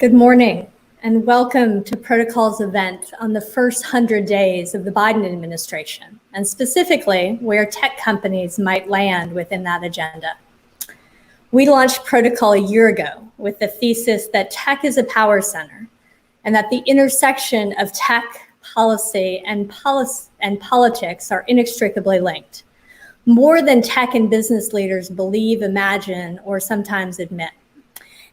Good morning, and welcome to Protocol's event on the first 100 days of the Biden administration, and specifically where tech companies might land within that agenda. We launched Protocol a year ago with the thesis that tech is a power center and that the intersection of tech, policy, and politics are inextricably linked, more than tech and business leaders believe, imagine, or sometimes admit.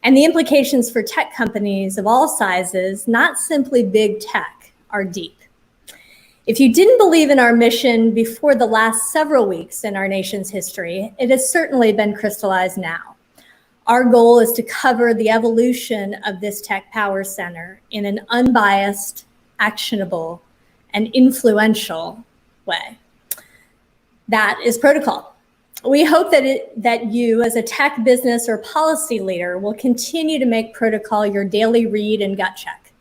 And the implications for tech companies of all sizes, not simply big tech, are deep. If you didn't believe in our mission before the last several weeks in our nation's history, it has certainly been crystallized now. Our goal is to cover the evolution of this tech power center in an unbiased, actionable, and influential way. That is Protocol. We hope that you, as a tech business or policy leader, will continue to make Protocol your daily read and gut check.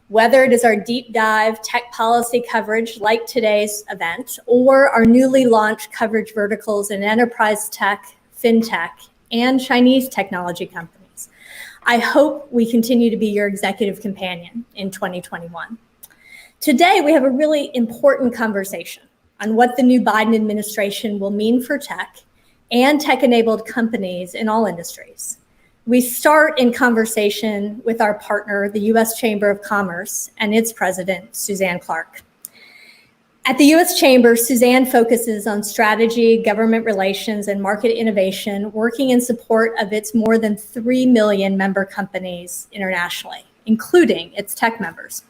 Whether it is our deep dive tech policy coverage like today's event, or our newly launched coverage verticals in enterprise tech, fintech, and Chinese technology companies, I hope we continue to be your executive companion in 2021. Today, we have a really important conversation on what the new Biden administration will mean for tech and tech-enabled companies in all industries. We start in conversation with our partner, the U.S. Chamber of Commerce, and its president, Suzanne Clark. At the U.S. Chamber, Suzanne focuses on strategy, government relations, and market innovation, working in support of its more than 3 million member companies internationally, including its tech members.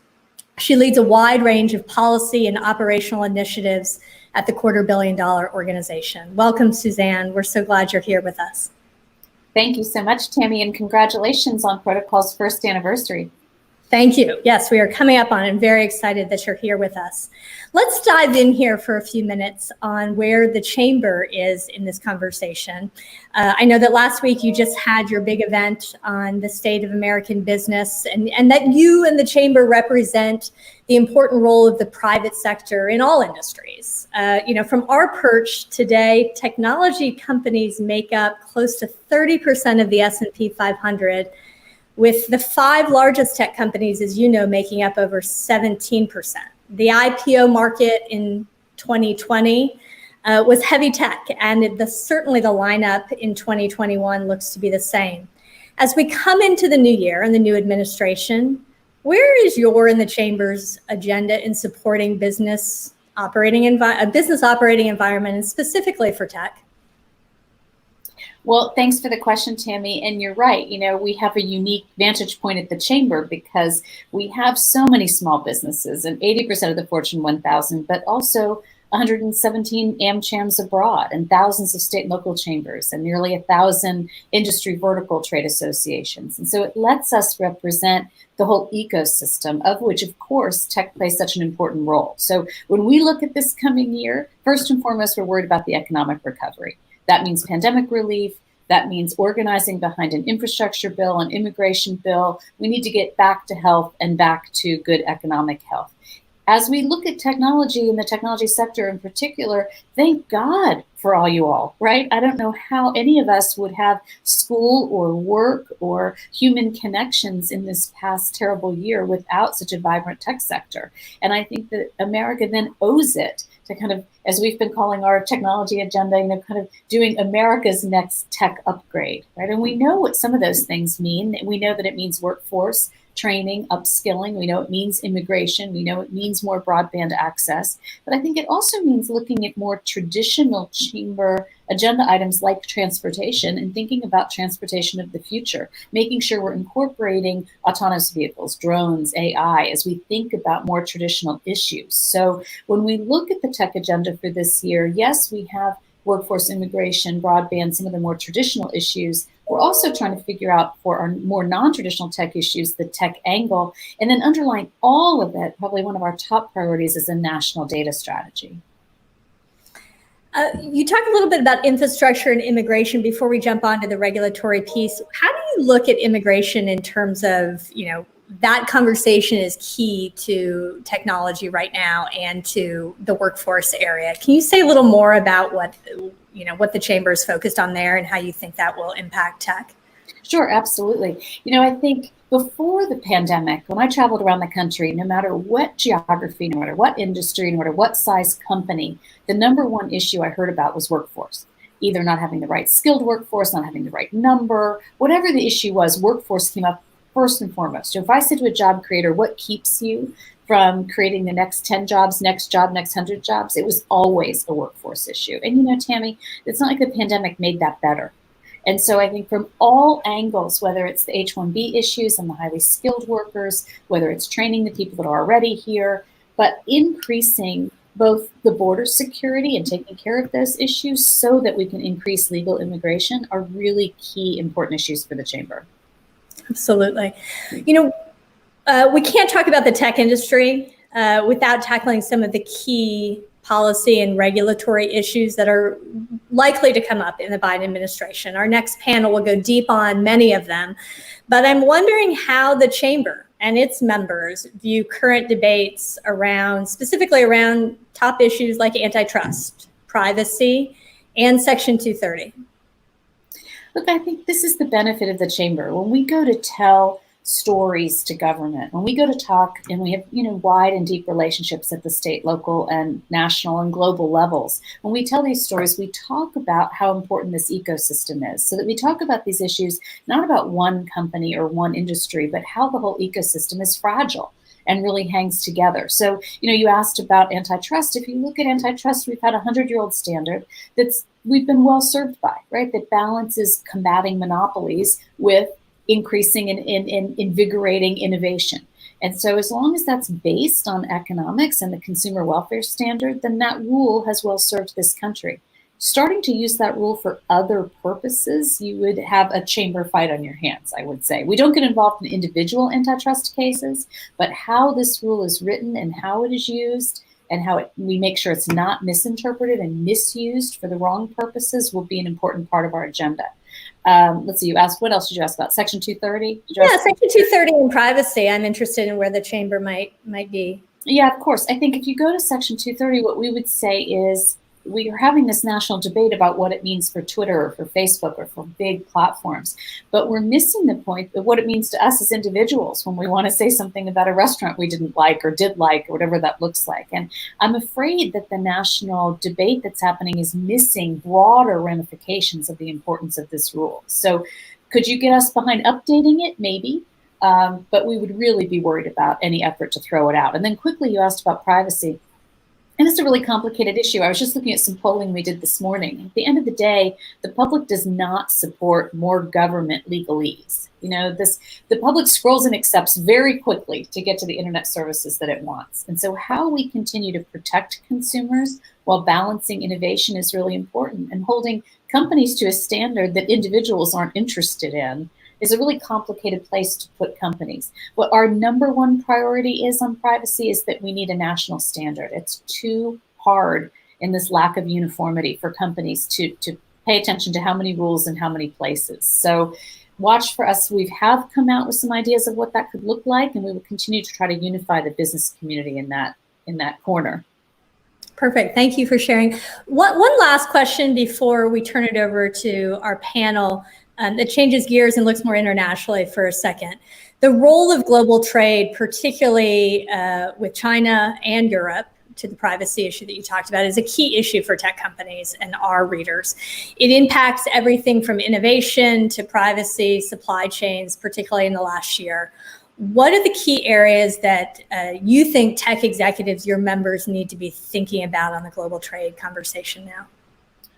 She leads a wide range of policy and operational initiatives at the $250 million organization. Welcome, Suzanne. We're so glad you're here with us. Thank you so much, Tammy, and congratulations on Protocol's first anniversary. Thank you. Yes, we are coming up on it. I'm very excited that you're here with us. Let's dive in here for a few minutes on where the Chamber is in this conversation. I know that last week you just had your big event on the state of American business, and that you and the Chamber represent the important role of the private sector in all industries. From our perch today, technology companies make up close to 30% of the S&P 500, with the 5 largest tech companies, as you know, making up over 17%. The IPO market in 2020 was heavy tech, and certainly the lineup in 2021 looks to be the same. As we come into the new year and the new administration, where is your and the Chamber's agenda in supporting business operating environment, and specifically for tech? Well, thanks for the question, Tammy. And you're right. We have a unique vantage point at the Chamber because we have so many small businesses and 80% of the Fortune 1000, but also 117 AmChams abroad and thousands of state and local chambers and nearly 1,000 industry vertical trade associations. And so it lets us represent the whole ecosystem, of which, of course, tech plays such an important role. So when we look at this coming year, first and foremost, we're worried about the economic recovery. That means pandemic relief. That means organizing behind an infrastructure bill, an immigration bill. We need to get back to health and back to good economic health. As we look at technology and the technology sector in particular, thank God for all you all, right? I don't know how any of us would have school or work or human connections in this past terrible year without such a vibrant tech sector. And I think that America then owes it to kind of, as we've been calling our technology agenda, kind of doing America's next tech upgrade, right? And we know what some of those things mean. We know that it means workforce training, upskilling. We know it means immigration. We know it means more broadband access. But I think it also means looking at more traditional Chamber agenda items like transportation and thinking about transportation of the future, making sure we're incorporating autonomous vehicles, drones, AI, as we think about more traditional issues. So when we look at the tech agenda for this year, yes, we have workforce, immigration, broadband, some of the more traditional issues. We're also trying to figure out for our more non-traditional tech issues, the tech angle, and then underlying all of it, probably one of our top priorities is a national data strategy. You talked a little bit about infrastructure and immigration before we jump onto the regulatory piece. How do you look at immigration in terms of, that conversation is key to technology right now and to the workforce area. Can you say a little more about what the Chamber is focused on there and how you think that will impact tech? Sure, absolutely. I think before the pandemic, when I traveled around the country, no matter what geography, no matter what industry, no matter what size company, the number one issue I heard about was workforce. Either not having the right skilled workforce, not having the right number, whatever the issue was, workforce came up first and foremost. So if I said to a job creator, what keeps you from creating the next 10 jobs, next job, next 100 jobs, it was always a workforce issue. And Tammy, it's not like the pandemic made that better. And so I think from all angles, whether it's the H-1B issues and the highly skilled workers, whether it's training the people that are already here, but increasing both the border security and taking care of those issues so that we can increase legal immigration are really key important issues for the chamber. Absolutely. We can't talk about the tech industry without tackling some of the key policy and regulatory issues that are likely to come up in the Biden administration. Our next panel will go deep on many of them, but I'm wondering how the chamber and its members view current debates specifically around top issues like antitrust, privacy, and Section 230. Look, I think this is the benefit of the chamber. When we go to tell stories to government, when we go to talk, and we have wide and deep relationships at the state, local, and national and global levels, when we tell these stories, we talk about how important this ecosystem is, so that we talk about these issues not about one company or one industry, but how the whole ecosystem is fragile and really hangs together. So, you asked about antitrust. If you look at antitrust, we've had a 100-year-old standard we've been well served by, right? That balances combating monopolies with increasing and invigorating innovation. And so as long as that's based on economics and the consumer welfare standard, then that rule has well served this country. Starting to use that rule for other purposes, you would have a chamber fight on your hands, I would say. We don't get involved in individual antitrust cases, but how this rule is written and how it is used and how we make sure it's not misinterpreted and misused for the wrong purposes will be an important part of our agenda. Let's see, what else did you ask about? Section 230? Yeah, Section 230 and privacy. I'm interested in where the chamber might be. Yeah, of course. I think if you go to Section 230, what we would say is we are having this national debate about what it means for Twitter or for Facebook or for big platforms, but we're missing the point of what it means to us as individuals when we want to say something about a restaurant we didn't like or did like or whatever that looks like. And I'm afraid that the national debate that's happening is missing broader ramifications of the importance of this rule. So could you get us behind updating it? Maybe. But we would really be worried about any effort to throw it out. And then quickly, you asked about privacy. And it's a really complicated issue. I was just looking at some polling we did this morning. At the end of the day, the public does not support more government legalese. The public scrolls and accepts very quickly to get to the internet services that it wants. And so how we continue to protect consumers while balancing innovation is really important. And holding companies to a standard that individuals aren't interested in is a really complicated place to put companies. What our number one priority is on privacy is that we need a national standard. It's too hard in this lack of uniformity for companies to pay attention to how many rules in how many places. So watch for us. We have come out with some ideas of what that could look like, and we will continue to try to unify the business community in that corner. Perfect. Thank you for sharing. One last question before we turn it over to our panel that changes gears and looks more internationally for a second. The role of global trade, particularly with China and Europe, to the privacy issue that you talked about, is a key issue for tech companies and our readers. It impacts everything from innovation to privacy, supply chains, particularly in the last year. What are the key areas that you think tech executives, your members, need to be thinking about on the global trade conversation now?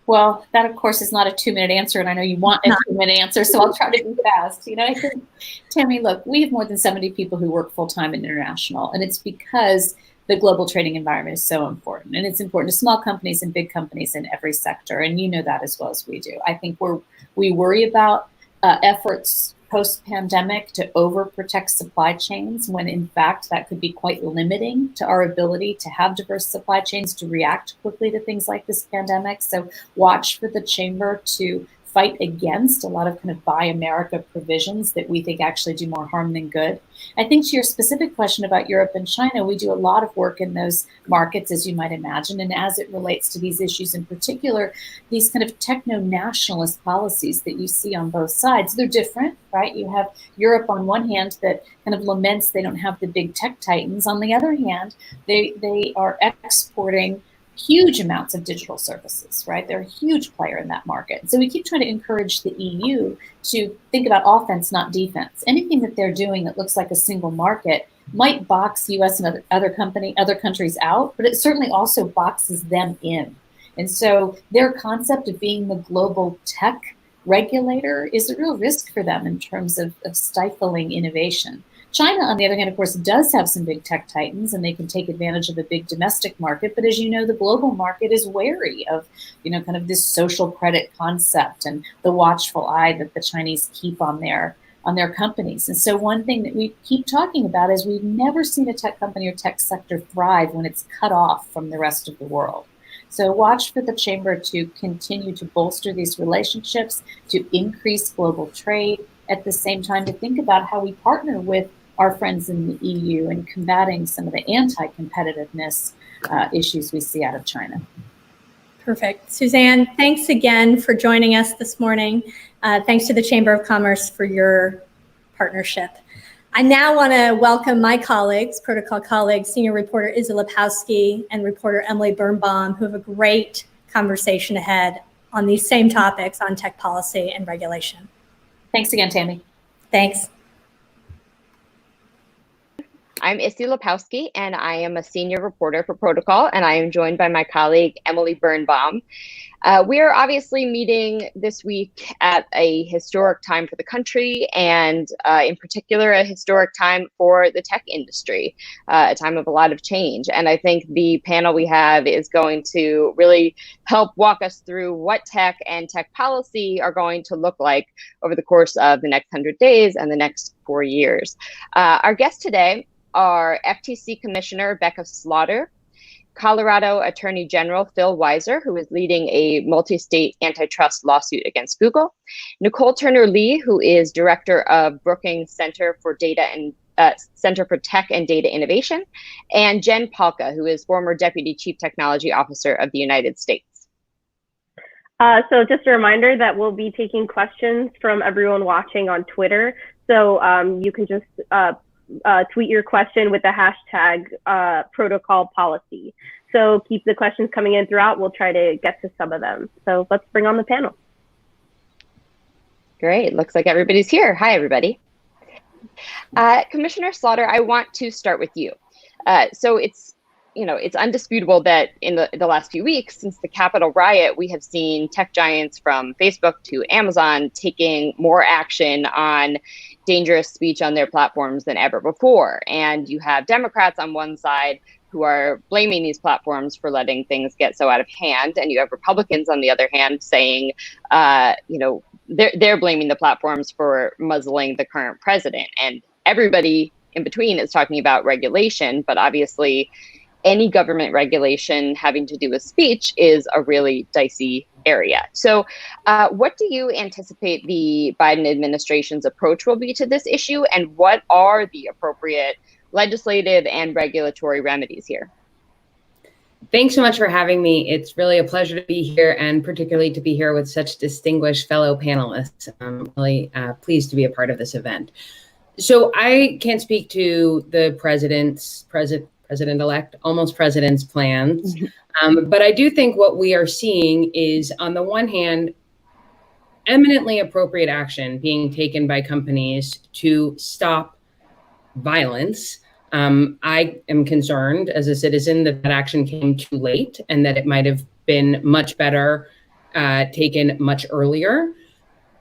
Well, that, of course, is not a 2-minute answer, and I know you want a 2-minute answer, so I'll try to be fast. I think, Tammy, look, we have more than 70 people who work full-time in international, and it's because the global trading environment is so important, and it's important to small companies and big companies in every sector, and you know that as well as we do. I think we worry about efforts post-pandemic to overprotect supply chains when in fact that could be quite limiting to our ability to have diverse supply chains to react quickly to things like this pandemic. So watch for the chamber to fight against a lot of kind of Buy America provisions that we think actually do more harm than good. I think to your specific question about Europe and China, we do a lot of work in those markets, as you might imagine. And as it relates to these issues in particular, these kind of techno-nationalist policies that you see on both sides, they're different, right? You have Europe on one hand that kind of laments they don't have the big tech titans. On the other hand, they are exporting huge amounts of digital services, right? They're a huge player in that market. So we keep trying to encourage the EU to think about offense, not defense. Anything that they're doing that looks like a single market might box US and other countries out, but it certainly also boxes them in. And so their concept of being the global tech regulator is a real risk for them in terms of stifling innovation. China, on the other hand, of course, does have some big tech titans, and they can take advantage of a big domestic market. But as you know, the global market is wary of, kind of this social credit concept and the watchful eye that the Chinese keep on their companies. And so one thing that we keep talking about is we've never seen a tech company or tech sector thrive when it's cut off from the rest of the world. So watch for the chamber to continue to bolster these relationships, to increase global trade, at the same time to think about how we partner with our friends in the EU in combating some of the anti-competitiveness issues we see out of China. Perfect. Suzanne, thanks again for joining us this morning. Thanks to the Chamber of Commerce for your partnership. I now want to welcome my colleagues, Protocol colleagues, Senior Reporter Izzy Lepowski and Reporter Emily Birnbaum, who have a great conversation ahead on these same topics on tech policy and regulation. Thanks again, Tammy. Thanks. I'm Izzy Lepowski, and I am a senior reporter for Protocol, and I am joined by my colleague, Emily Birnbaum. We are obviously meeting this week at a historic time for the country, and in particular, a historic time for the tech industry, a time of a lot of change. And I think the panel we have is going to really help walk us through what tech and tech policy are going to look like over the course of the next 100 days and the next 4 years. Our guests today are FTC Commissioner Becca Slaughter, Colorado Attorney General Phil Weiser, who is leading a multi-state antitrust lawsuit against Google, Nicole Turner-Lee, who is Director of Brookings Center for Center for Tech and Data Innovation, and Jen Palka, who is former Deputy Chief Technology Officer of the United States. So just a reminder that we'll be taking questions from everyone watching on Twitter. So you can just tweet your question with the hashtag protocol policy. So keep the questions coming in throughout. We'll try to get to some of them. So let's bring on the panel. Great. Looks like everybody's here. Hi, everybody. Commissioner Slaughter, I want to start with you. So it's undisputable that in the last few weeks since the Capitol riot, we have seen tech giants from Facebook to Amazon taking more action on dangerous speech on their platforms than ever before. And you have Democrats on one side who are blaming these platforms for letting things get so out of hand. And you have Republicans on the other hand saying, they're blaming the platforms for muzzling the current president. And everybody in between is talking about regulation, but obviously any government regulation having to do with speech is a really dicey area. So what do you anticipate the Biden administration's approach will be to this issue, and what are the appropriate legislative and regulatory remedies here? Thanks so much for having me. It's really a pleasure to be here, and particularly to be here with such distinguished fellow panelists. I'm really pleased to be a part of this event. So I can't speak to the president-elect, almost president's plans. But I do think what we are seeing is, on the one hand, eminently appropriate action being taken by companies to stop violence. I am concerned as a citizen that action came too late and that it might have been much better taken much earlier.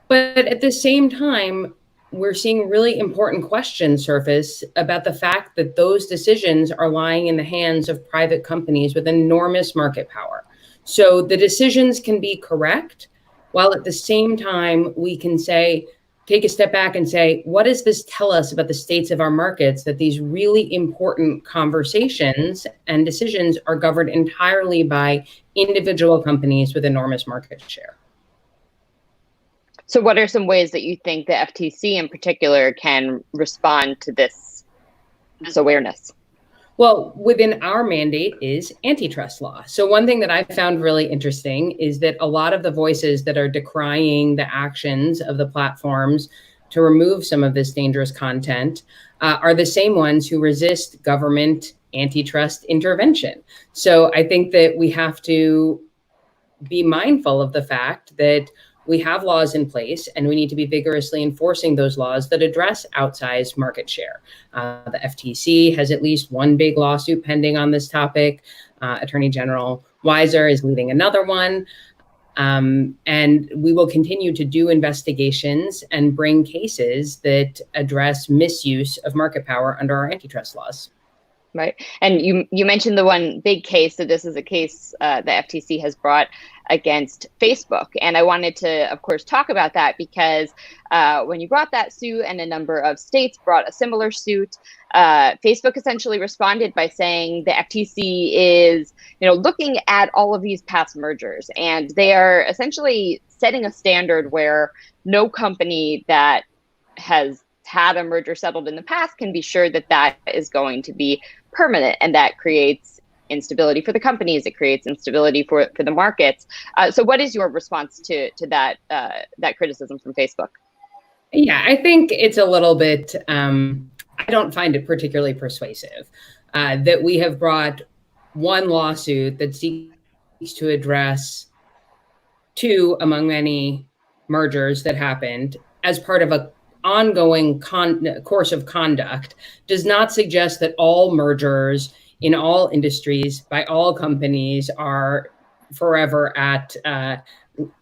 But at the same time, we're seeing really important questions surface about the fact that those decisions are lying in the hands of private companies with enormous market power. So the decisions can be correct, while at the same time we can take a step back and say, what does this tell us about the states of our markets, that these really important conversations and decisions are governed entirely by individual companies with enormous market share? So what are some ways that you think the FTC in particular can respond to this awareness? Well, within our mandate is antitrust law. So one thing that I found really interesting is that a lot of the voices that are decrying the actions of the platforms to remove some of this dangerous content are the same ones who resist government antitrust intervention. So I think that we have to be mindful of the fact that we have laws in place and we need to be vigorously enforcing those laws that address outsized market share. The FTC has at least one big lawsuit pending on this topic. Attorney General Weiser is leading another one. And we will continue to do investigations and bring cases that address misuse of market power under our antitrust laws. Right. And you mentioned the one big case. So this is a case the FTC has brought against Facebook. And I wanted to, of course, talk about that because when you brought that suit and a number of states brought a similar suit, Facebook essentially responded by saying the FTC is, looking at all of these past mergers, and they are essentially setting a standard where no company that has had a merger settled in the past can be sure that that is going to be permanent, and that creates instability for the companies. It creates instability for the markets. So what is your response to that criticism from Facebook? Yeah, I think it's a little bit, I don't find it particularly persuasive that we have brought one lawsuit that seeks to address two among many mergers that happened as part of a ongoing course of conduct does not suggest that all mergers in all industries by all companies are forever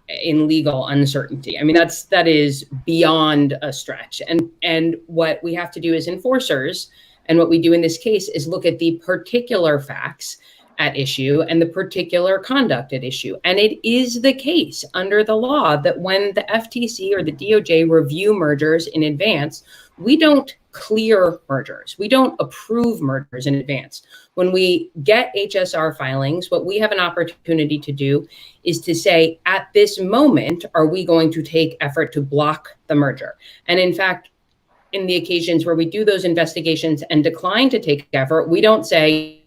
in legal uncertainty. I mean, that is beyond a stretch. And what we have to do as enforcers, and what we do in this case, is look at the particular facts at issue and the particular conduct at issue. And it is the case under the law that when the FTC or the DOJ review mergers in advance, we don't clear mergers. We don't approve mergers in advance. When we get HSR filings, what we have an opportunity to do is to say, at this moment, are we going to take effort to block the merger? And in fact, in the occasions where we do those investigations and decline to take effort, we don't say,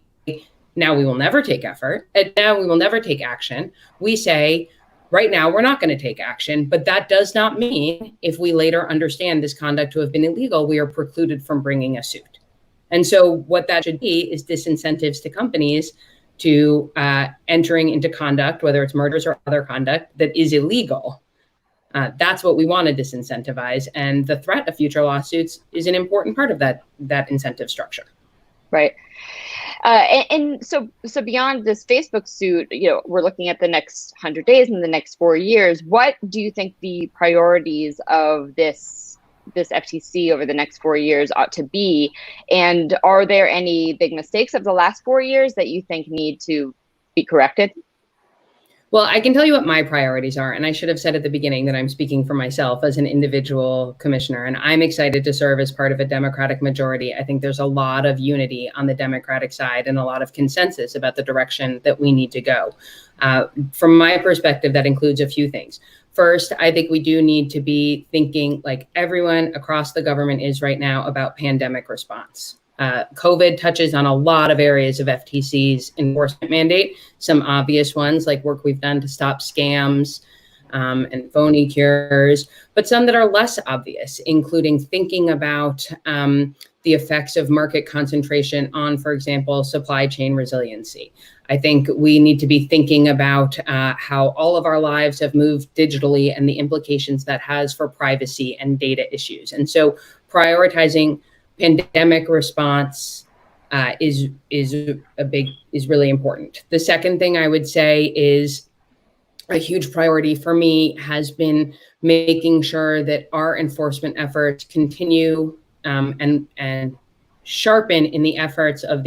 now we will never take effort, and now we will never take action. We say, right now, we're not going to take action, but that does not mean if we later understand this conduct to have been illegal, we are precluded from bringing a suit. And so what that should be is disincentives to companies to entering into conduct, whether it's mergers or other conduct that is illegal. That's what we want to disincentivize. And the threat of future lawsuits is an important part of that incentive structure. Right. And so beyond this Facebook suit, we're looking at the next 100 days and the next 4 years. What do you think the priorities of this FTC over the next 4 years ought to be? And are there any big mistakes of the last 4 years that you think need to be corrected? Well, I can tell you what my priorities are. And I should have said at the beginning that I'm speaking for myself as an individual commissioner. And I'm excited to serve as part of a Democratic majority. I think there's a lot of unity on the Democratic side and a lot of consensus about the direction that we need to go. From my perspective, that includes a few things. First, I think we do need to be thinking like everyone across the government is right now about pandemic response. COVID touches on a lot of areas of FTC's enforcement mandate, some obvious ones like work we've done to stop scams and phony cures, but some that are less obvious, including thinking about the effects of market concentration on, for example, supply chain resiliency. I think we need to be thinking about how all of our lives have moved digitally and the implications that has for privacy and data issues. And so prioritizing pandemic response is really important. The second thing I would say is a huge priority for me has been making sure that our enforcement efforts continue and sharpen in the efforts of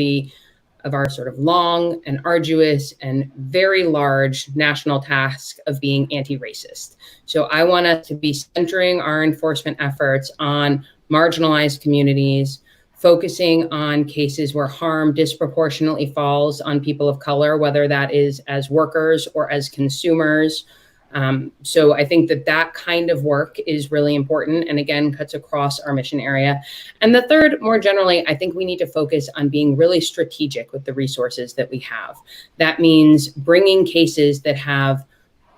our sort of long and arduous and very large national task of being anti-racist. So I want us to be centering our enforcement efforts on marginalized communities, focusing on cases where harm disproportionately falls on people of color, whether that is as workers or as consumers, So I think that kind of work is really important, and again, cuts across our mission area. And the third, more generally, I think we need to focus on being really strategic with the resources that we have. That means bringing cases that have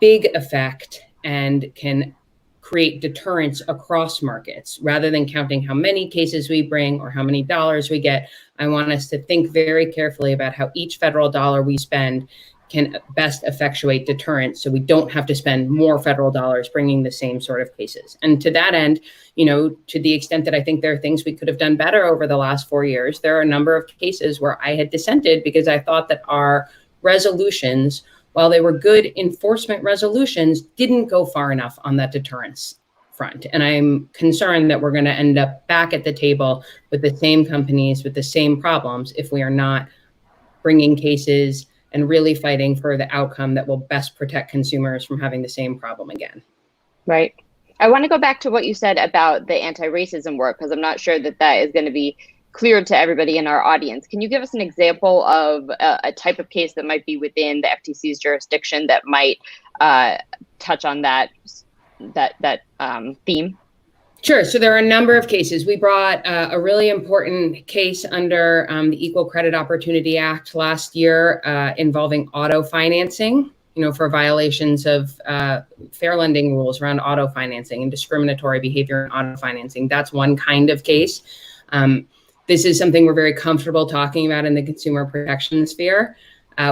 big effect and can create deterrence across markets rather than counting how many cases we bring or how many dollars we get. I want us to think very carefully about how each federal dollar we spend can best effectuate deterrence so we don't have to spend more federal dollars bringing the same sort of cases. And to that end, to the extent that I think there are things we could have done better over the last 4 years, there are a number of cases where I had dissented because I thought that our resolutions, while they were good enforcement resolutions, didn't go far enough on that deterrence front. And I'm concerned that we're going to end up back at the table with the same companies with the same problems if we are not bringing cases and really fighting for the outcome that will best protect consumers from having the same problem again. Right. I want to go back to what you said about the anti-racism work, because I'm not sure that is going to be clear to everybody in our audience. Can you give us an example of a type of case that might be within the FTC's jurisdiction that might touch on that theme? Sure. So there are a number of cases. We brought a really important case under the Equal Credit Opportunity Act last year involving auto financing, for violations of fair lending rules around auto financing and discriminatory behavior in auto financing. That's one kind of case. This is something we're very comfortable talking about in the consumer protection sphere.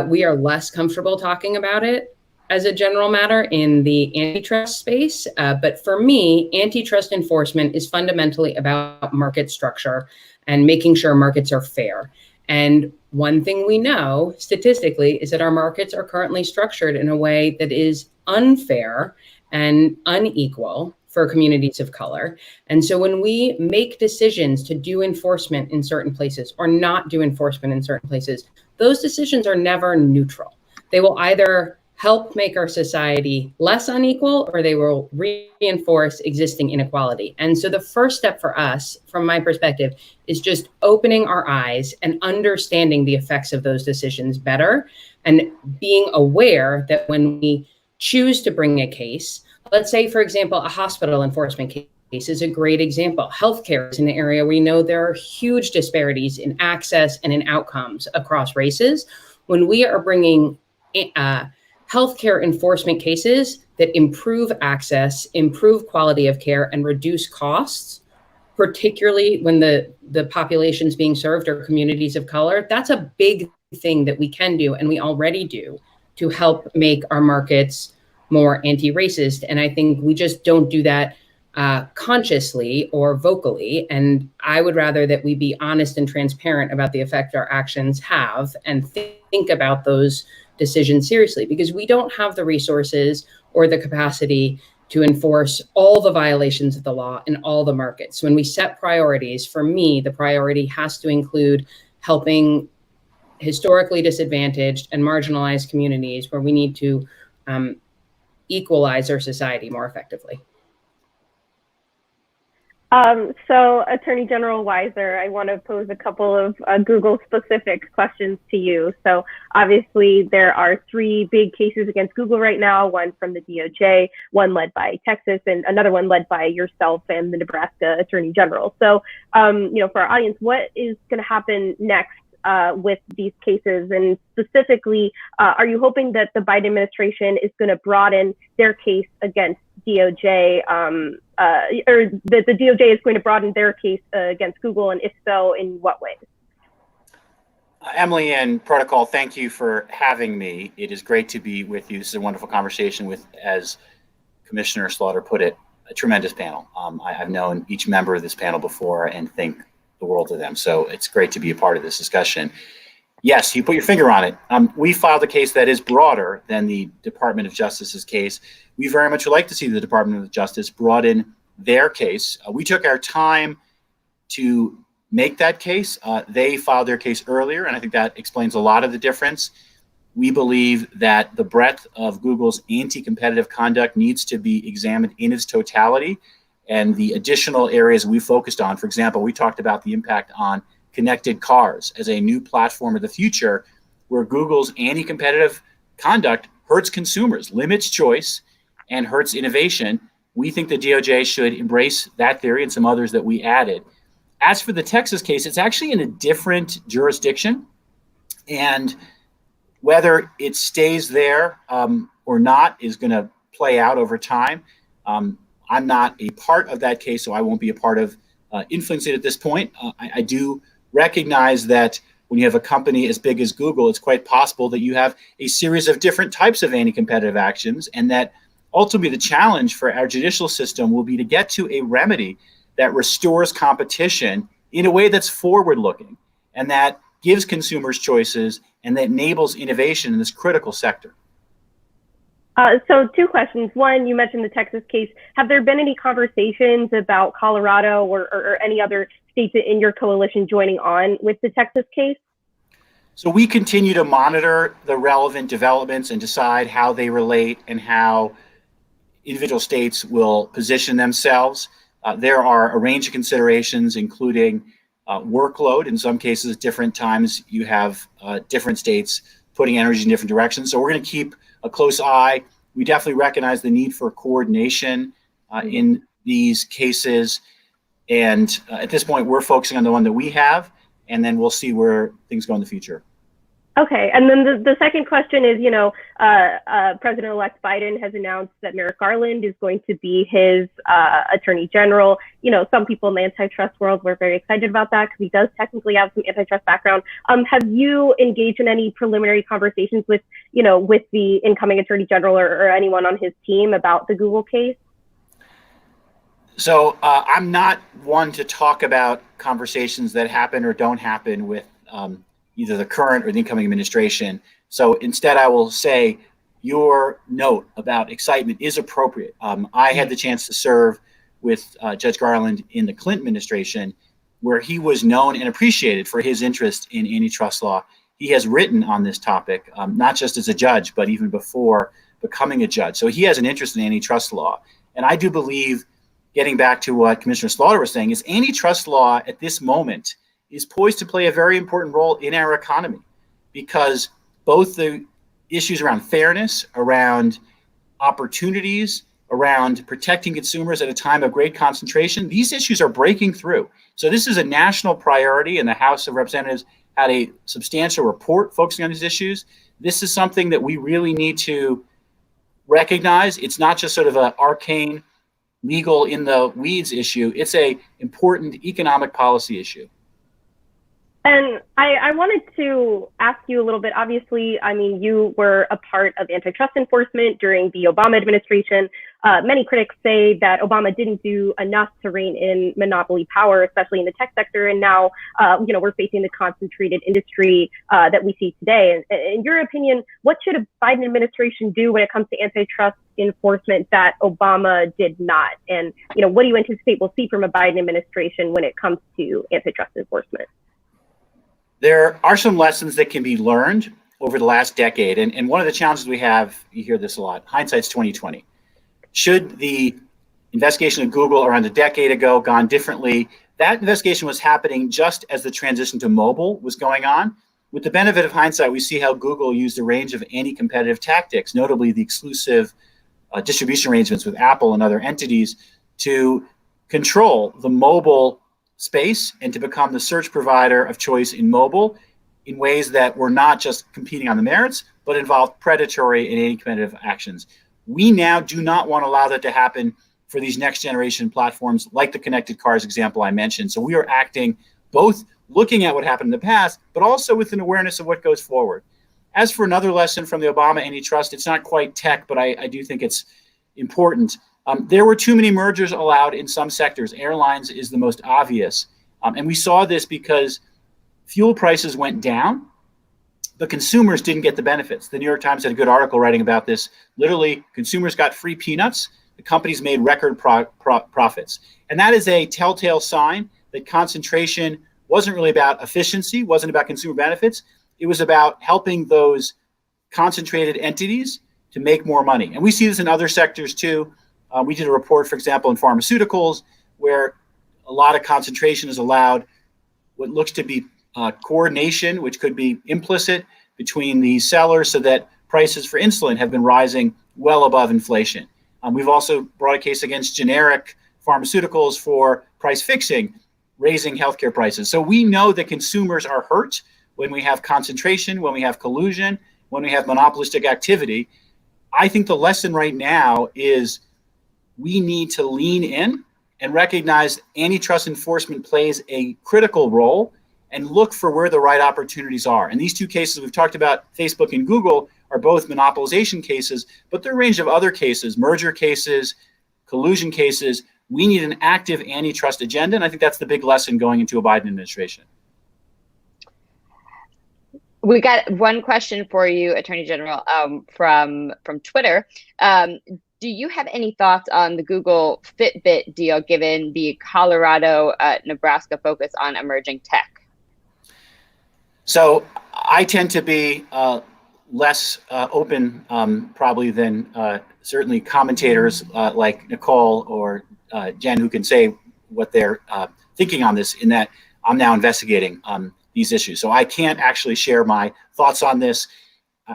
We are less comfortable talking about it as a general matter in the antitrust space. But for me, antitrust enforcement is fundamentally about market structure and making sure markets are fair. And one thing we know statistically is that our markets are currently structured in a way that is unfair and unequal for communities of color. And so when we make decisions to do enforcement in certain places or not do enforcement in certain places, those decisions are never neutral. They will either help make our society less unequal, or they will reinforce existing inequality. And so the first step for us, from my perspective, is just opening our eyes and understanding the effects of those decisions better, and being aware that when we choose to bring a case, let's say, for example, a hospital enforcement case is a great example. Healthcare is an area we know there are huge disparities in access and in outcomes across races. When we are bringing healthcare enforcement cases that improve access, improve quality of care, and reduce costs, particularly when the populations being served are communities of color, that's a big thing that we can do and we already do to help make our markets more anti-racist. And I think we just don't do that consciously or vocally. And I would rather that we be honest and transparent about the effect our actions have and think about those decisions seriously, because we don't have the resources or the capacity to enforce all the violations of the law in all the markets. When we set priorities, for me, the priority has to include helping historically disadvantaged and marginalized communities where we need to equalize our society more effectively. So Attorney General Weiser, I want to pose a couple of Google-specific questions to you. So obviously there are 3 big cases against Google right now, one from the DOJ, one led by Texas, and another one led by yourself and the Nebraska Attorney General. So, for our audience, what is going to happen next with these cases? And specifically, are you hoping that the Biden administration is going to broaden their case against DOJ, or that the DOJ is going to broaden their case against Google, and if so, in what ways? Emily and Protocol, thank you for having me. It is great to be with you. This is a wonderful conversation with, as Commissioner Slaughter put it, a tremendous panel. I've known each member of this panel before and think the world of them. So it's great to be a part of this discussion. Yes, you put your finger on it. We filed a case that is broader than the Department of Justice's case. We very much would like to see the Department of Justice broaden their case. We took our time to make that case. They filed their case earlier, and I think that explains a lot of the difference. We believe that the breadth of Google's anti-competitive conduct needs to be examined in its totality, and the additional areas we focused on. For example, we talked about the impact on connected cars as a new platform of the future, where Google's anti-competitive conduct hurts consumers, limits choice, and hurts innovation, we think the DOJ should embrace that theory and some others that we added. As for the Texas case, it's actually in a different jurisdiction. And whether it stays there or not is going to play out over time. I'm not a part of that case, so I won't be a part of influencing it at this point. I do recognize that when you have a company as big as Google, it's quite possible that you have a series of different types of anti-competitive actions, and that ultimately the challenge for our judicial system will be to get to a remedy that restores competition in a way that's forward-looking and that gives consumers choices and that enables innovation in this critical sector. So 2 questions. One, you mentioned the Texas case. Have there been any conversations about Colorado or any other states in your coalition joining on with the Texas case? So we continue to monitor the relevant developments and decide how they relate and how individual states will position themselves. There are a range of considerations, including workload. In some cases, at different times, you have different states putting energy in different directions. So we're going to keep a close eye. We definitely recognize the need for coordination in these cases. And at this point, we're focusing on the one that we have, and then we'll see where things go in the future. Okay, and then the second question is, President-elect Biden has announced that Merrick Garland is going to be his attorney general. Some people in the antitrust world were very excited about that because he does technically have some antitrust background. Have you engaged in any preliminary conversations with the incoming attorney general or anyone on his team about the Google case? So I'm not one to talk about conversations that happen or don't happen with either the current or the incoming administration. So instead, I will say your note about excitement is appropriate. I had the chance to serve with Judge Garland in the Clinton administration, where he was known and appreciated for his interest in antitrust law. He has written on this topic, not just as a judge, but even before becoming a judge. So he has an interest in antitrust law. And I do believe, getting back to what Commissioner Slaughter was saying, is antitrust law at this moment is poised to play a very important role in our economy, because both the issues around fairness, around opportunities, around protecting consumers at a time of great concentration, these issues are breaking through. So this is a national priority, and the House of Representatives had a substantial report focusing on these issues. This is something that we really need to recognize. It's not just sort of an arcane legal in the weeds issue. It's a important economic policy issue. And I wanted to ask you a little bit. Obviously, you were a part of antitrust enforcement during the Obama administration. Many critics say that Obama didn't do enough to rein in monopoly power, especially in the tech sector. And now, we're facing the concentrated industry that we see today. In your opinion, what should a Biden administration do when it comes to antitrust enforcement that Obama did not? And, what do you anticipate we'll see from a Biden administration when it comes to antitrust enforcement? There are some lessons that can be learned over the last decade. And one of the challenges we have, you hear this a lot, hindsight's 2020. Should the investigation of Google around a decade ago gone differently? That investigation was happening just as the transition to mobile was going on. With the benefit of hindsight, we see how Google used a range of anti-competitive tactics, notably the exclusive distribution arrangements with Apple and other entities, to control the mobile space and to become the search provider of choice in mobile in ways that were not just competing on the merits, but involved predatory and anti-competitive actions. We now do not want to allow that to happen for these next generation platforms like the connected cars example I mentioned. So we are acting both looking at what happened in the past, but also with an awareness of what goes forward. As for another lesson from the Obama antitrust, it's not quite tech, but I do think it's important. There were too many mergers allowed in some sectors. Airlines is the most obvious. And we saw this because fuel prices went down, but consumers didn't get the benefits. The New York Times had a good article writing about this. Literally, consumers got free peanuts. The companies made record profits. And that is a telltale sign that concentration wasn't really about efficiency, wasn't about consumer benefits. It was about helping those concentrated entities to make more money. And we see this in other sectors too. We did a report, for example, in pharmaceuticals, where a lot of concentration is allowed, what looks to be coordination, which could be implicit between the sellers, so that prices for insulin have been rising well above inflation. We've also brought a case against generic pharmaceuticals for price fixing, raising healthcare prices. So we know that consumers are hurt when we have concentration, when we have collusion, when we have monopolistic activity. I think the lesson right now is we need to lean in and recognize antitrust enforcement plays a critical role and look for where the right opportunities are. And these two cases we've talked about, Facebook and Google, are both monopolization cases, but there are a range of other cases, merger cases, collusion cases. We need an active antitrust agenda, and I think that's the big lesson going into a Biden administration. We got one question for you, Attorney General, from Twitter. Do you have any thoughts on the Google Fitbit deal, given the Colorado, Nebraska focus on emerging tech? So I tend to be less open probably than certainly commentators like Nicole or Jen, who can say what they're thinking on this, in that I'm now investigating these issues. So I can't actually share my thoughts on this.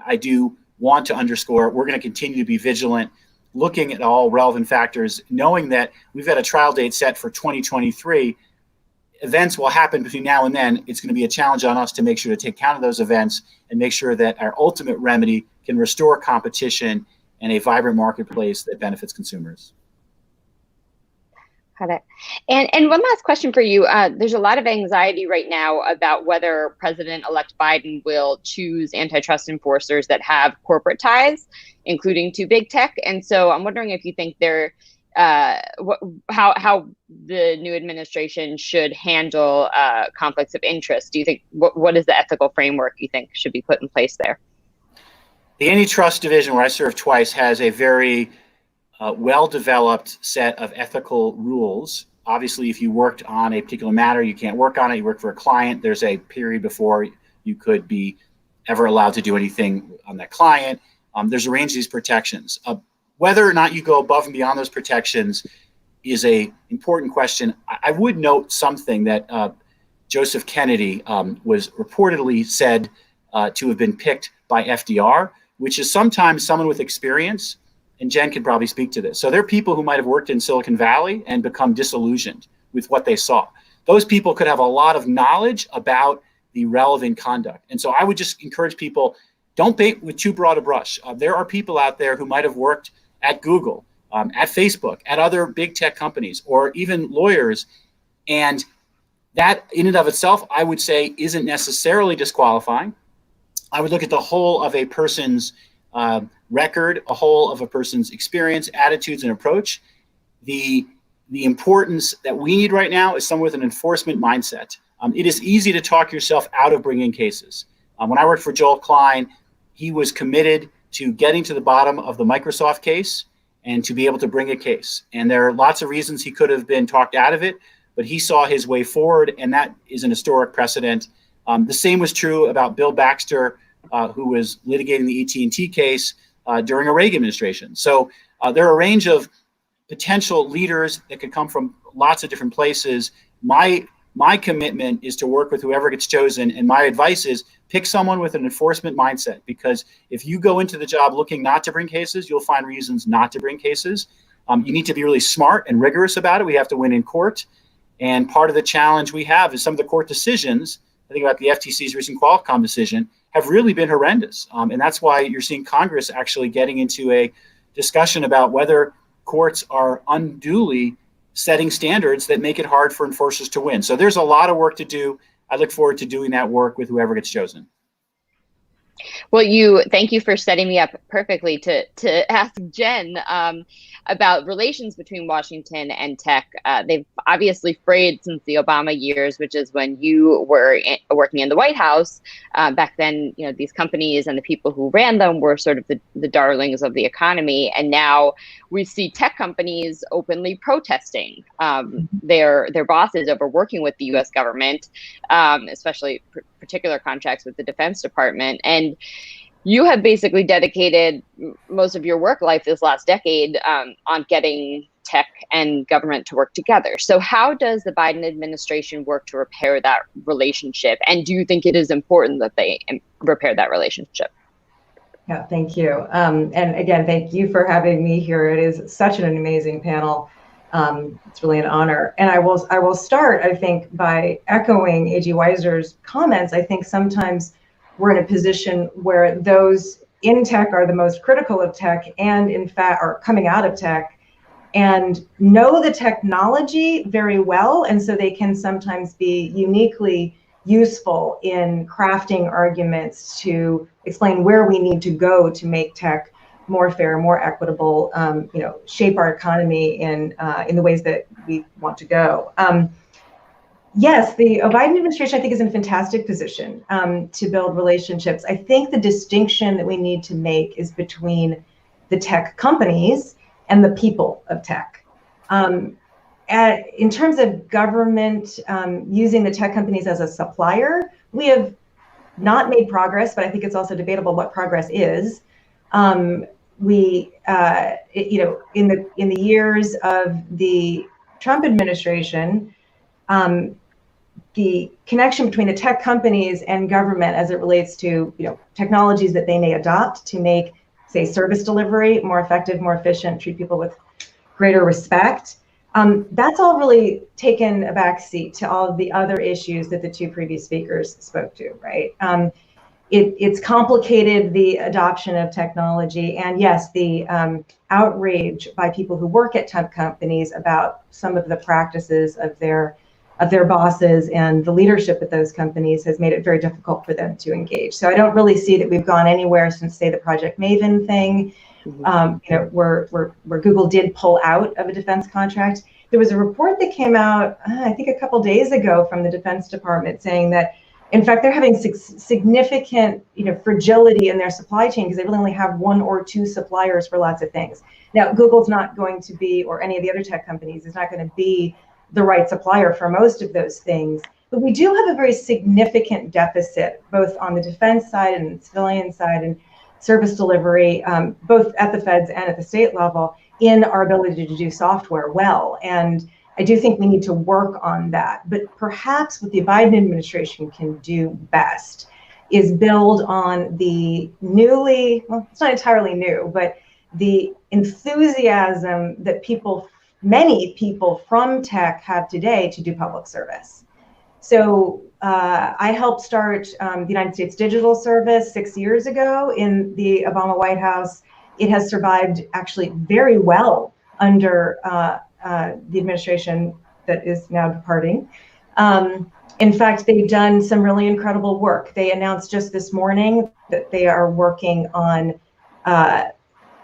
I do want to underscore we're going to continue to be vigilant, looking at all relevant factors, knowing that we've got a trial date set for 2023. Events will happen between now and then. It's going to be a challenge on us to make sure to take count of those events and make sure that our ultimate remedy can restore competition and a vibrant marketplace that benefits consumers. Got it. And one last question for you. There's a lot of anxiety right now about whether President-elect Biden will choose antitrust enforcers that have corporate ties, including to big tech. And so I'm wondering if you think how the new administration should handle conflicts of interest. Do you think, what is the ethical framework you think should be put in place there? The Antitrust Division, where I served twice, has a very well-developed set of ethical rules. Obviously, if you worked on a particular matter, you can't work on it. You work for a client, there's a period before you could be ever allowed to do anything on that client. There's a range of these protections. Whether or not you go above and beyond those protections is a important question. I would note something that Joseph Kennedy was reportedly said to have been picked by FDR, which is sometimes someone with experience, and Jen could probably speak to this. So there are people who might have worked in Silicon Valley and become disillusioned with what they saw. Those people could have a lot of knowledge about the relevant conduct. And so I would just encourage people, don't paint with too broad a brush. There are people out there who might have worked at Google, at Facebook, at other big tech companies, or even lawyers. And that in and of itself, I would say, isn't necessarily disqualifying. I would look at the whole of a person's record, a whole of a person's experience, attitudes, and approach. The importance that we need right now is someone with an enforcement mindset. It is easy to talk yourself out of bringing cases. When I worked for Joel Klein, he was committed to getting to the bottom of the Microsoft case and to be able to bring a case. And there are lots of reasons he could have been talked out of it, but he saw his way forward, and that is an historic precedent. The same was true about Bill Baxter, who was litigating the AT&T case during a Reagan administration. So there are a range of potential leaders that could come from lots of different places. My commitment is to work with whoever gets chosen, and my advice is pick someone with an enforcement mindset, because if you go into the job looking not to bring cases, you'll find reasons not to bring cases. You need to be really smart and rigorous about it. We have to win in court. And part of the challenge we have is some of the court decisions, I think about the FTC's recent Qualcomm decision, have really been horrendous. And that's why you're seeing Congress actually getting into a discussion about whether courts are unduly setting standards that make it hard for enforcers to win. So there's a lot of work to do. I look forward to doing that work with whoever gets chosen. Well, thank you for setting me up perfectly to ask Jen about relations between Washington and tech. They've obviously frayed since the Obama years, which is when you were working in the White House. Back then, these companies and the people who ran them were sort of the darlings of the economy. And now we see tech companies openly protesting their bosses over working with the U.S. government, especially particular contracts with the Defense Department. And you have basically dedicated most of your work life this last decade on getting tech and government to work together. So how does the Biden administration work to repair that relationship? And do you think it is important that they repair that relationship? Yeah, thank you. And again, thank you for having me here. It is such an amazing panel. It's really an honor. And I will start, I think, by echoing A.G. Weiser's comments. I think sometimes we're in a position where those in tech are the most critical of tech and in fact are coming out of tech and know the technology very well. And so they can sometimes be uniquely useful in crafting arguments to explain where we need to go to make tech more fair, more equitable, shape our economy in the ways that we want to go. Yes, the Biden administration, I think, is in a fantastic position to build relationships. I think the distinction that we need to make is between the tech companies and the people of tech. In terms of government using the tech companies as a supplier, we have not made progress, but I think it's also debatable what progress is. In the years of the Trump administration, the connection between the tech companies and government as it relates to technologies that they may adopt to make, say, service delivery more effective, more efficient, treat people with greater respect. That's all really taken a back seat to all of the other issues that the two previous speakers spoke to, right? It's complicated, the adoption of technology, and yes, the outrage by people who work at tech companies about some of the practices of their bosses and the leadership at those companies has made it very difficult for them to engage. So I don't really see that we've gone anywhere since, say, the Project Maven thing, where Google did pull out of a defense contract. There was a report that came out, I think a couple days ago from the Defense Department saying that, in fact, they're having significant fragility in their supply chain because they really only have one or two suppliers for lots of things. Now, Google's not going to be, or any of the other tech companies, is not going to be the right supplier for most of those things. But we do have a very significant deficit, both on the defense side and civilian side and service delivery, both at the feds and at the state level, in our ability to do software well. And I do think we need to work on that. But perhaps what the Biden administration can do best is build on the it's not entirely new, but the enthusiasm that many people from tech have today to do public service. So I helped start the United States Digital Service 6 years ago in the Obama White House. It has survived actually very well under the administration that is now departing. In fact, they've done some really incredible work. They announced just this morning that they are working on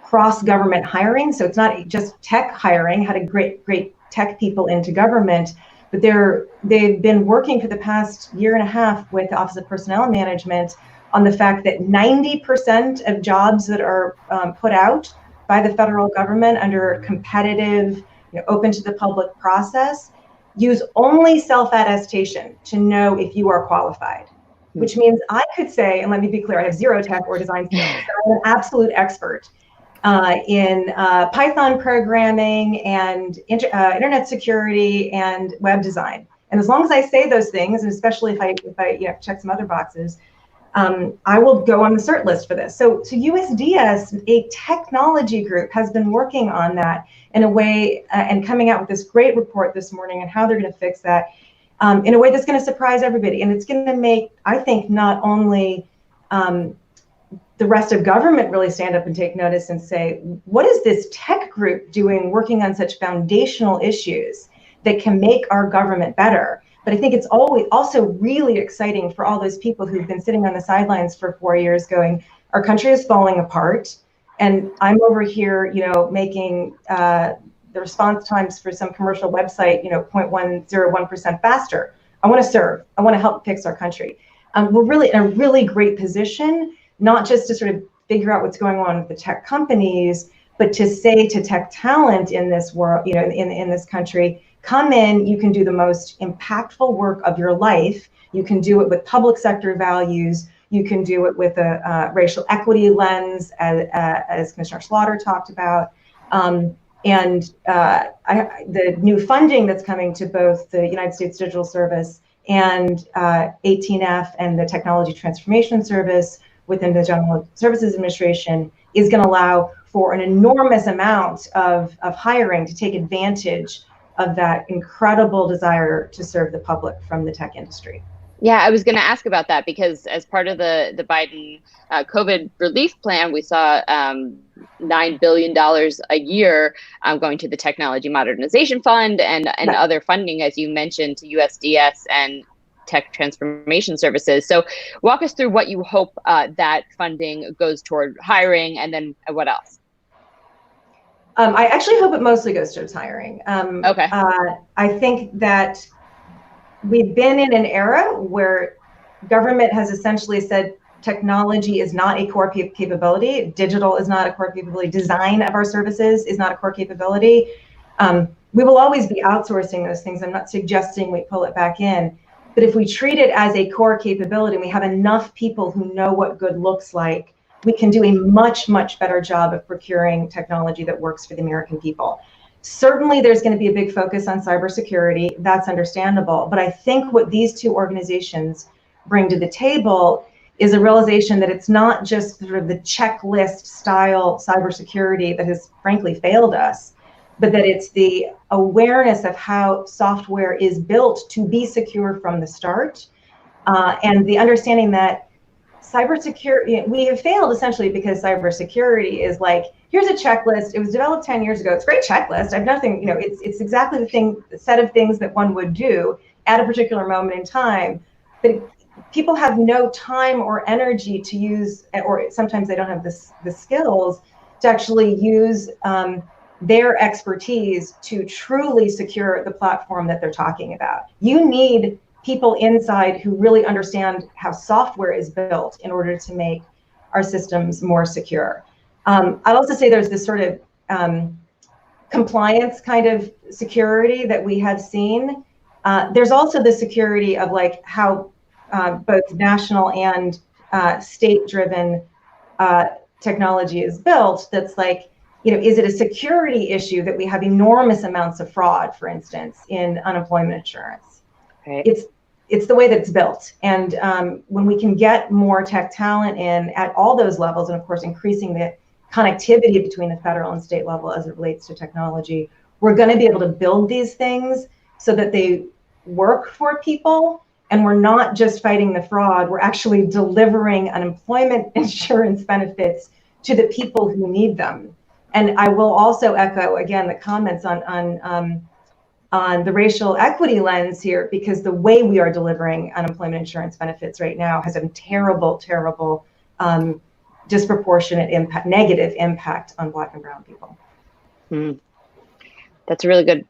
cross-government hiring. So it's not just tech hiring, how to great tech people into government, but they've been working for the past year and a half with the Office of Personnel Management on the fact that 90% of jobs that are put out by the federal government under competitive, open to the public process use only self-attestation to know if you are qualified, which means I could say, and let me be clear, I have zero tech or design skills, so I'm an absolute expert in Python programming and internet security and web design. And as long as I say those things, and especially if I check some other boxes, I will go on the cert list for this. So USDS, a technology group, has been working on that in a way and coming out with this great report this morning on how they're going to fix that in a way that's going to surprise everybody. And it's going to make, I think, not only the rest of government really stand up and take notice and say, what is this tech group doing working on such foundational issues that can make our government better? But I think it's always also really exciting for all those people who've been sitting on the sidelines for 4 years going, our country is falling apart. And I'm over here, making the response times for some commercial website, 0.101% faster. I want to serve. I want to help fix our country. We're really in a really great position, not just to sort of figure out what's going on with the tech companies, but to say to tech talent in this world, in this country, come in, you can do the most impactful work of your life. You can do it with public sector values. You can do it with a racial equity lens, as Commissioner Slaughter talked about. The new funding that's coming to both the United States Digital Service and 18F and the Technology Transformation Service within the General Services Administration is going to allow for an enormous amount of hiring to take advantage of that incredible desire to serve the public from the tech industry. Yeah, I was going to ask about that because as part of the Biden COVID relief plan, we saw $9 billion a year going to the Technology Modernization Fund and Right. other funding, as you mentioned, to USDS and Tech Transformation Services. So walk us through what you hope that funding goes toward hiring, and then what else? I actually hope it mostly goes towards hiring. Okay. I think that we've been in an era where government has essentially said technology is not a core capability, digital is not a core capability, design of our services is not a core capability. We will always be outsourcing those things. I'm not suggesting we pull it back in, but if we treat it as a core capability and we have enough people who know what good looks like, we can do a much, much better job of procuring technology that works for the American people. Certainly, there's going to be a big focus on cybersecurity. That's understandable. But I think what these two organizations bring to the table is a realization that it's not just sort of the checklist style cybersecurity that has frankly failed us, but that it's the awareness of how software is built to be secure from the start, and the understanding that cybersecurity, we have failed essentially because cybersecurity is like, here's a checklist. It was developed 10 years ago. It's a great checklist. I've nothing, it's exactly the set of things that one would do at a particular moment in time. But people have no time or energy to use, or sometimes they don't have the skills to actually use their expertise to truly secure the platform that they're talking about. You need people inside who really understand how software is built in order to make our systems more secure. I'd also say there's this sort of compliance kind of security that we have seen. There's also the security of like how both national and state-driven technology is built. That's like, is it a security issue that we have enormous amounts of fraud, for instance, in unemployment insurance? Right. It's the way that it's built. And when we can get more tech talent in at all those levels, and of course, increasing the connectivity between the federal and state level as it relates to technology, we're going to be able to build these things so that they work for people. And we're not just fighting the fraud, we're actually delivering unemployment insurance benefits to the people who need them. And I will also echo, again, the comments on the racial equity lens here, because the way we are delivering unemployment insurance benefits right now has a terrible, terrible, disproportionate impact, negative impact on Black and brown people. That's a really good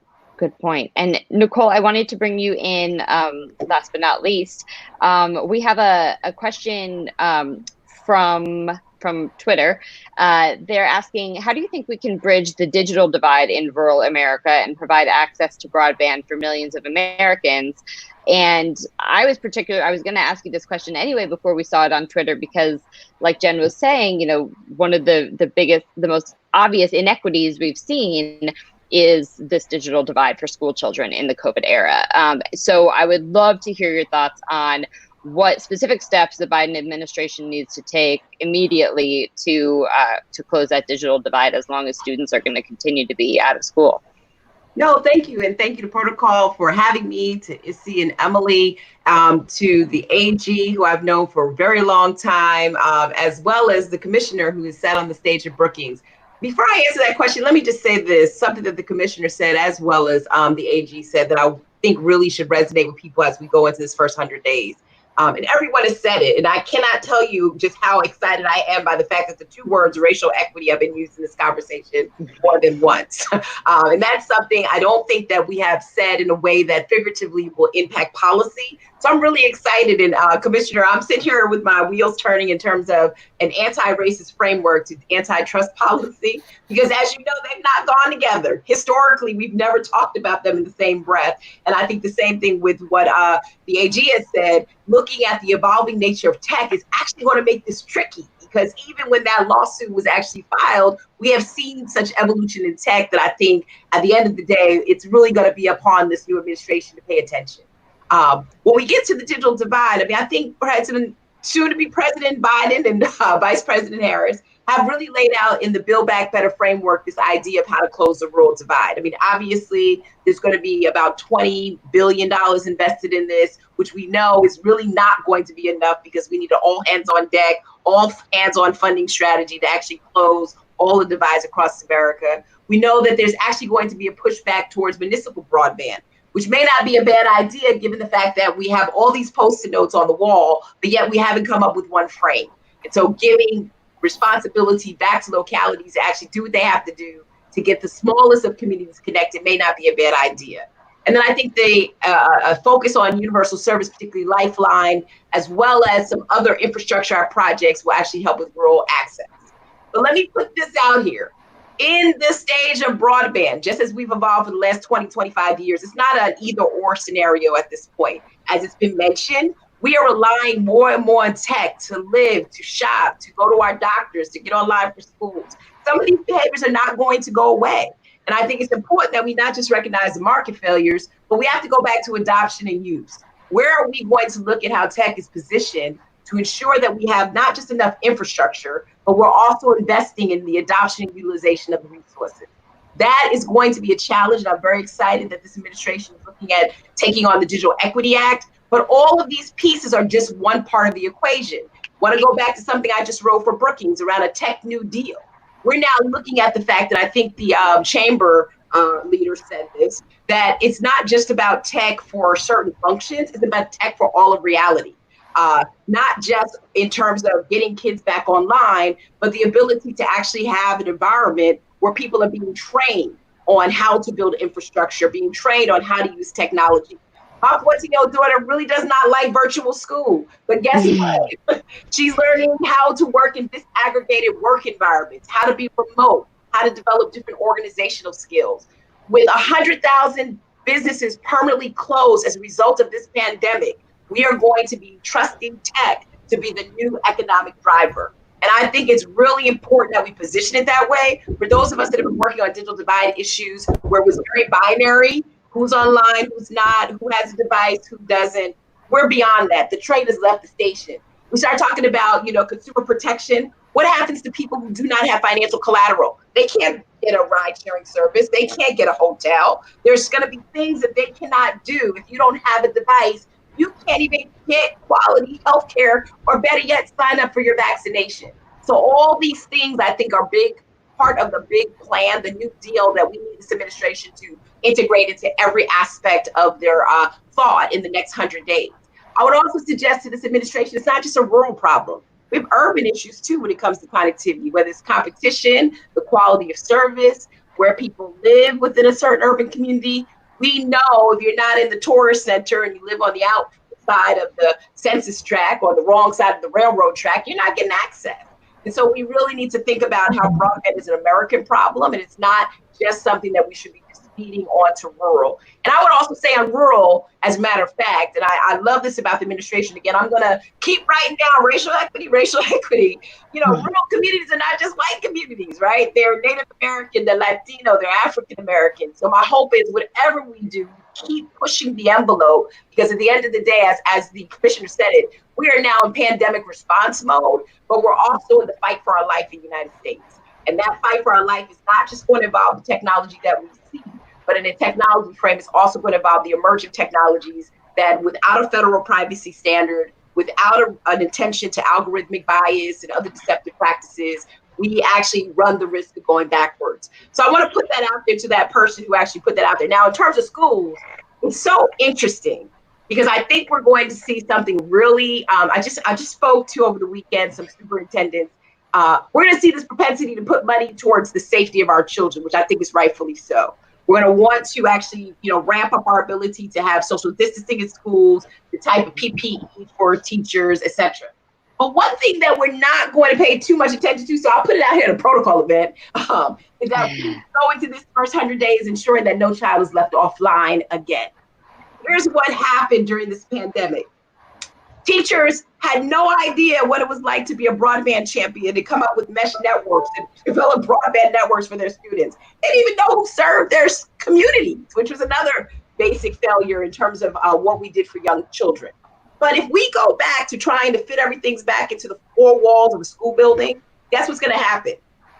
point. And Nicole, I wanted to bring you in last but not least. We have a question from Twitter. They're asking, how do you think we can bridge the digital divide in rural America and provide access to broadband for millions of Americans? And I was going to ask you this question anyway before we saw it on Twitter, because like Jen was saying, one of the most obvious inequities we've seen is this digital divide for school children in the COVID era. So I would love to hear your thoughts on what specific steps the Biden administration needs to take immediately to close that digital divide as long as students are going to continue to be out of school. No, thank you. And thank you to Protocol for having me, to Issy and Emily, to the AG, who I've known for a very long time, as well as the commissioner who has sat on the stage at Brookings. Before I answer that question, let me just say this, something that the commissioner said, as well as the AG said, that I think really should resonate with people as we go into this first 100 days. And everyone has said it, and I cannot tell you just how excited I am by the fact that the two words racial equity have been used in this conversation more than once. And that's something I don't think that we have said in a way that figuratively will impact policy. So I'm really excited. And Commissioner, I'm sitting here with my wheels turning in terms of an anti-racist framework to antitrust policy, because as you know, they've not gone together. Historically, we've never talked about them in the same breath. And I think the same thing with what the AG has said, looking at the evolving nature of tech is actually going to make this tricky, because even when that lawsuit was actually filed, we have seen such evolution in tech that I think at the end of the day, it's really going to be upon this new administration to pay attention. When we get to the digital divide, I mean, I think perhaps soon to be President Biden and Vice President Harris have really laid out in the Build Back Better framework this idea of how to close the rural divide. I mean, obviously, there's going to be about $20 billion invested in this, which we know is really not going to be enough because we need an all hands on deck, all hands on funding strategy to actually close all the divides across America. We know that there's actually going to be a pushback towards municipal broadband, which may not be a bad idea given the fact that we have all these Post-it notes on the wall, but yet we haven't come up with one frame. And so giving responsibility back to localities to actually do what they have to do to get the smallest of communities connected may not be a bad idea. And then I think the focus on universal service, particularly Lifeline, as well as some other infrastructure projects will actually help with rural access. But let me put this out here. In this stage of broadband, just as we've evolved for the last 20, 25 years, it's not an either or scenario at this point. As it's been mentioned, we are relying more and more on tech to live, to shop, to go to our doctors, to get online for schools. Some of these behaviors are not going to go away. And I think it's important that we not just recognize the market failures, but we have to go back to adoption and use. Where are we going to look at how tech is positioned to ensure that we have not just enough infrastructure, but we're also investing in the adoption and utilization of the resources? That is going to be a challenge, and I'm very excited that this administration is looking at taking on the Digital Equity Act. But all of these pieces are just one part of the equation. Want to go back to something I just wrote for Brookings around a tech new deal. We're now looking at the fact that I think the chamber leader said this, that it's not just about tech for certain functions, it's about tech for all of reality. Not just in terms of getting kids back online, but the ability to actually have an environment where people are being trained on how to build infrastructure, being trained on how to use technology. My 14-year-old daughter really does not like virtual school, but guess what? She's learning how to work in disaggregated work environments, how to be remote, how to develop different organizational skills. With 100,000 businesses permanently closed as a result of this pandemic, we are going to be trusting tech to be the new economic driver. And I think it's really important that we position it that way. For those of us that have been working on digital divide issues where it was very binary, who's online, who's not, who has a device, who doesn't, we're beyond that. The train has left the station. We start talking about, consumer protection. What happens to people who do not have financial collateral? They can't get a ride sharing service. They can't get a hotel. There's going to be things that they cannot do. If you don't have a device, you can't even get quality healthcare, or better yet, sign up for your vaccination. So all these things I think are big part of the big plan, the new deal that we need this administration to integrate into every aspect of their thought in the next 100 days. I would also suggest to this administration, it's not just a rural problem. We have urban issues too when it comes to connectivity, whether it's competition, the quality of service, where people live within a certain urban community. We know if you're not in the tourist center and you live on the outside of the census tract or the wrong side of the railroad track, you're not getting access. And so we really need to think about how broadband is an American problem, and it's not just something that we should be just feeding on to rural. And I would also say on rural, as a matter of fact, and I love this about the administration, again, I'm going to keep writing down racial equity. Rural communities are not just white communities, right? They're Native American, they're Latino, they're African American. So my hope is whatever we do, keep pushing the envelope, because at the end of the day, as the commissioner said it, we are now in pandemic response mode, but we're also in the fight for our life in the United States. And that fight for our life is not just going to involve the technology that we see, but in a technology frame, it's also going to involve the emerging technologies that without a federal privacy standard, without an attention to algorithmic bias and other deceptive practices, we actually run the risk of going backwards. So I want to put that out there to that person who actually put that out there. Now, in terms of schools, it's so interesting because I think we're going to see something really, I just spoke to over the weekend some superintendents. We're going to see this propensity to put money towards the safety of our children, which I think is rightfully so. We're going to want to actually, ramp up our ability to have social distancing in schools, the type of PPE for teachers, et cetera. But one thing that we're not going to pay too much attention to, so I'll put it out here in a protocol event, is that we go into this first 100 days ensuring that no child is left offline again. Here's what happened during this pandemic. Teachers had no idea what it was like to be a broadband champion, to come up with mesh networks and develop broadband networks for their students. They didn't even know who served their communities, which was another basic failure in terms of what we did for young children. But if we go back to trying to fit everything back into the four walls of a school building, guess what's going to happen?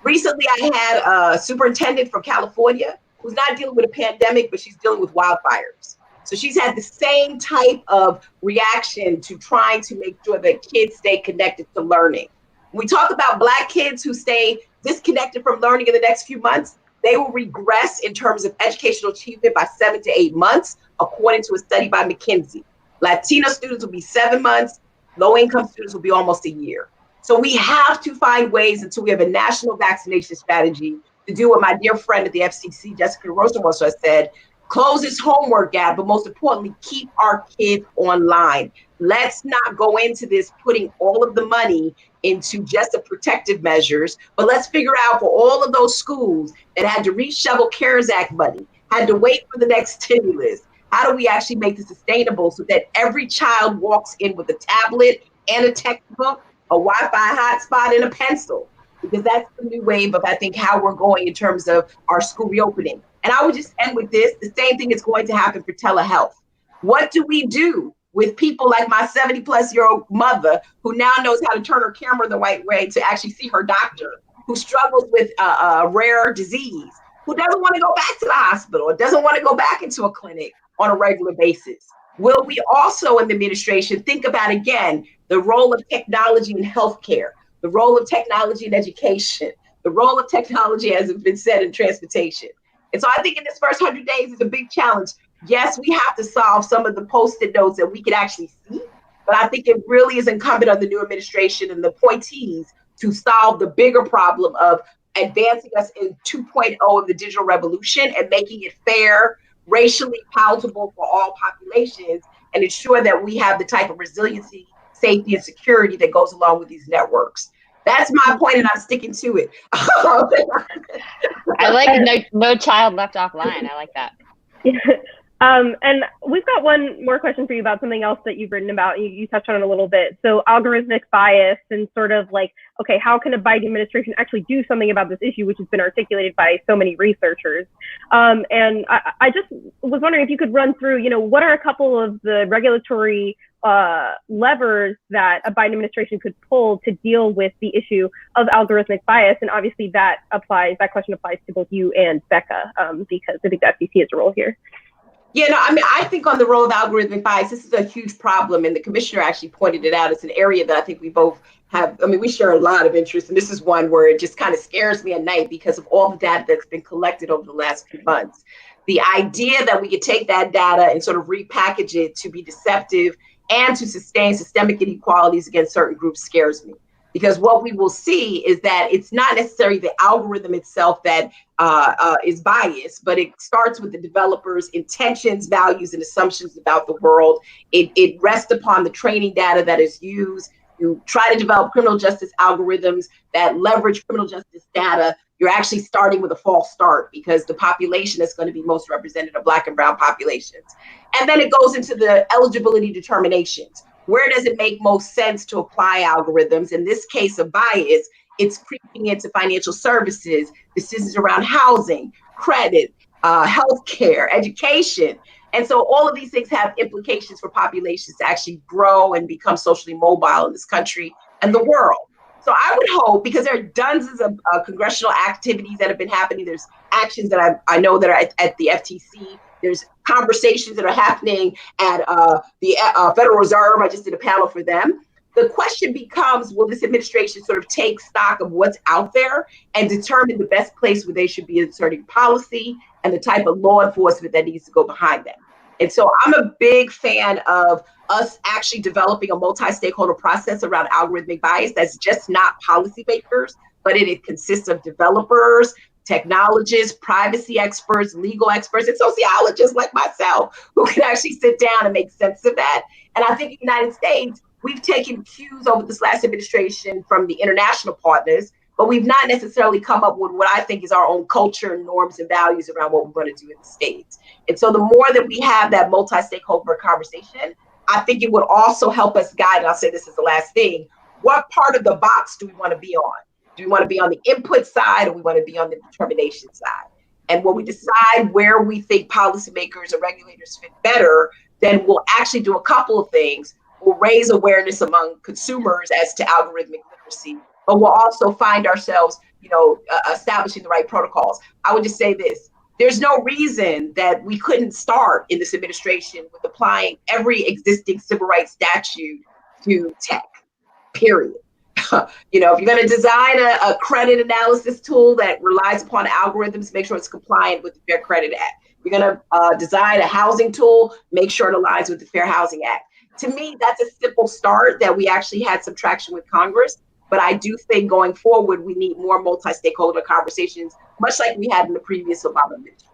Recently, I had a superintendent from California who's not dealing with a pandemic, but she's dealing with wildfires. So she's had the same type of reaction to trying to make sure that kids stay connected to learning. When we talk about Black kids who stay disconnected from learning in the next few months, they will regress in terms of educational achievement by 7 to 8 months, according to a study by McKinsey. Latino students will be 7 months, low-income students will be almost a year. So we have to find ways until we have a national vaccination strategy to do what my dear friend at the FCC, Jessica Rosenwasser, said, close this homework gap, but most importantly, keep our kids online. Let's not go into this putting all of the money into just the protective measures, but let's figure out for all of those schools that had to reshovel CARES Act money, had to wait for the next stimulus, how do we actually make this sustainable so that every child walks in with a tablet and a textbook, a Wi-Fi hotspot, and a pencil? Because that's the new wave of, I think, how we're going in terms of our school reopening. And I would just end with this. The same thing is going to happen for telehealth. What do we do with people like my 70-plus-year-old mother who now knows how to turn her camera the right way to actually see her doctor, who struggles with a rare disease, who doesn't want to go back to the hospital, or doesn't want to go back into a clinic on a regular basis? Will we also in the administration think about, again, the role of technology in healthcare, the role of technology in education, the role of technology, as has been said, in transportation? And so I think in this first 100 days is a big challenge. Yes, we have to solve some of the Post-it notes that we can actually see, but I think it really is incumbent on the new administration and the appointees to solve the bigger problem of advancing us in 2.0 of the digital revolution and making it fair, racially palatable for all populations, and ensure that we have the type of resiliency, safety, and security that goes along with these networks. That's my point, and I'm sticking to it. I like no child left offline. I like that. And we've got one more question for you about something else that you've written about. You touched on it a little bit. So algorithmic bias and sort of like, okay, how can a Biden administration actually do something about this issue, which has been articulated by so many researchers? And I just was wondering if you could run through, what are a couple of the regulatory levers that a Biden administration could pull to deal with the issue of algorithmic bias? And obviously that question applies to both you and Becca, because I think the FCC has a role here. Yeah, no, I mean, I think on the role of algorithmic bias, this is a huge problem. And the commissioner actually pointed it out. It's an area that I think we both have. I mean, we share a lot of interest. And this is one where it just kind of scares me at night because of all the data that's been collected over the last few months. The idea that we could take that data and sort of repackage it to be deceptive and to sustain systemic inequalities against certain groups scares me. Because what we will see is that it's not necessarily the algorithm itself that is biased, but it starts with the developer's intentions, values, and assumptions about the world. It rests upon the training data that is used. You try to develop criminal justice algorithms that leverage criminal justice data. You're actually starting with a false start because the population that's going to be most represented are Black and brown populations. And then it goes into the eligibility determinations. Where does it make most sense to apply algorithms? In this case of bias, it's creeping into financial services, decisions around housing, credit, healthcare, education. And so all of these things have implications for populations to actually grow and become socially mobile in this country and the world. So I would hope, because there are dozens of congressional activities that have been happening, there's actions that I know that are at the FTC, there's conversations that are happening at the Federal Reserve. I just did a panel for them. The question becomes, will this administration sort of take stock of what's out there and determine the best place where they should be inserting policy and the type of law enforcement that needs to go behind them? And so I'm a big fan of us actually developing a multi-stakeholder process around algorithmic bias that's just not policymakers, but it consists of developers, technologists, privacy experts, legal experts, and sociologists like myself who can actually sit down and make sense of that. And I think in the United States, we've taken cues over this last administration from the international partners, but we've not necessarily come up with what I think is our own culture, norms, and values around what we're going to do in the States. And so the more that we have that multi-stakeholder conversation, I think it would also help us guide, and I'll say this is the last thing, what part of the box do we want to be on? Do we want to be on the input side or we want to be on the determination side? And when we decide where we think policymakers or regulators fit better, then we'll actually do a couple of things. will raise awareness among consumers as to algorithmic literacy, but we'll also find ourselves, establishing the right protocols. I would just say this. There's no reason that we couldn't start in this administration with applying every existing civil rights statute to tech, period. If you're going to design a credit analysis tool that relies upon algorithms, make sure it's compliant with the Fair Credit Act. You're going to design a housing tool, make sure it aligns with the Fair Housing Act. To me, that's a simple start that we actually had some traction with Congress. But I do think going forward, we need more multi-stakeholder conversations, much like we had in the previous Obama administration.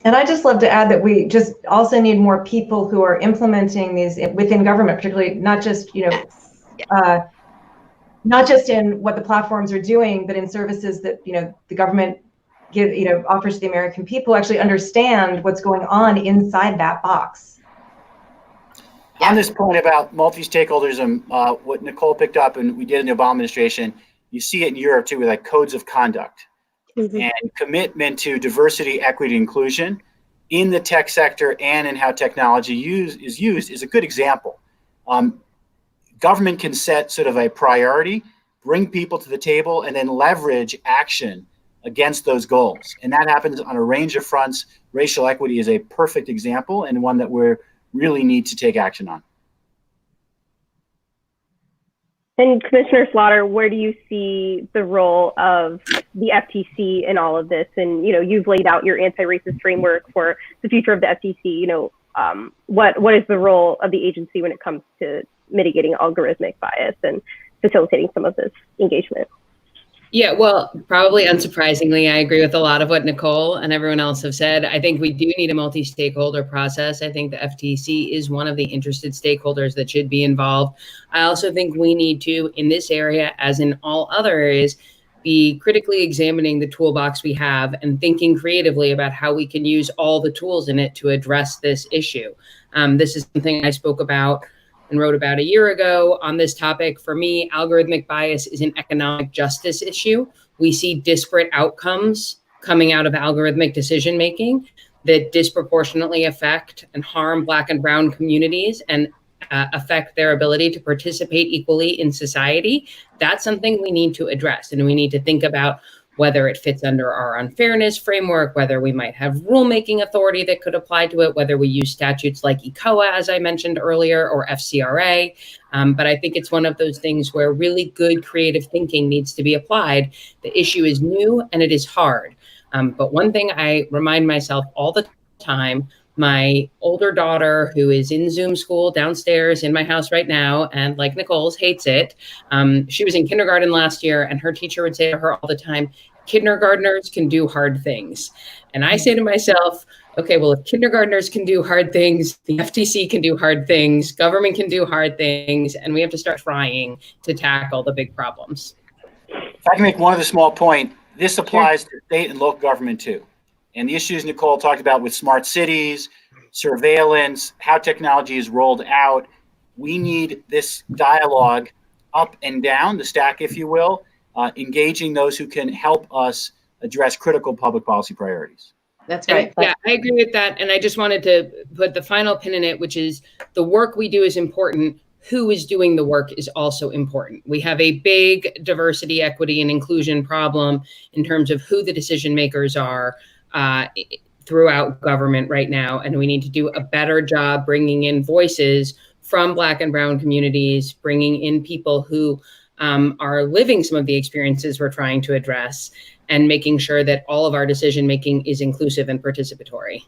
And I just love to add that we just also need more people who are implementing these within government, particularly not just, not just in what the platforms are doing, but in services that, the government offers to the American people, actually understand what's going on inside that box. On this point about multi-stakeholderism, what Nicole picked up and we did in the Obama administration, you see it in Europe too with like codes of conduct and commitment to diversity, equity, inclusion in the tech sector and in how technology is used is a good example. Government can set sort of a priority, bring people to the table, and then leverage action against those goals. And that happens on a range of fronts. Racial equity is a perfect example and one that we're really need to take action on. And Commissioner Slaughter, where do you see the role of the FTC in all of this? And you've laid out your anti-racist framework for the future of the FTC. What is the role of the agency when it comes to mitigating algorithmic bias and facilitating some of this engagement? Yeah, well, probably unsurprisingly, I agree with a lot of what Nicole and everyone else have said. I think we do need a multi-stakeholder process. I think the FTC is one of the interested stakeholders that should be involved. I also think we need to, in this area, as in all other areas, be critically examining the toolbox we have and thinking creatively about how we can use all the tools in it to address this issue. This is something I spoke about and wrote about a year ago on this topic. For me, algorithmic bias is an economic justice issue. We see disparate outcomes coming out of algorithmic decision-making that disproportionately affect and harm Black and Brown communities and affect their ability to participate equally in society. That's something we need to address. And we need to think about whether it fits under our unfairness framework, whether we might have rulemaking authority that could apply to it, whether we use statutes like ECOA, as I mentioned earlier, or FCRA. But I think it's one of those things where really good creative thinking needs to be applied. The issue is new and it is hard. But one thing I remind myself all the time, my older daughter, who is in Zoom school downstairs in my house right now, and like Nicole's, hates it. She was in kindergarten last year, and her teacher would say to her all the time, kindergartners can do hard things. And I say to myself, okay, well, if kindergartners can do hard things, the FTC can do hard things, government can do hard things, and we have to start trying to tackle the big problems. If I can make one other small point, this applies to state and local government too. And the issues Nicole talked about with smart cities, surveillance, how technology is rolled out, we need this dialogue up and down the stack, if you will, engaging those who can help us address critical public policy priorities. That's right. Yeah, I agree with that. And I just wanted to put the final pin in it, which is the work we do is important. Who is doing the work is also important. We have a big diversity, equity, and inclusion problem in terms of who the decision makers are throughout government right now. And we need to do a better job bringing in voices from Black and Brown communities, bringing in people who are living some of the experiences we're trying to address, and making sure that all of our decision making is inclusive and participatory.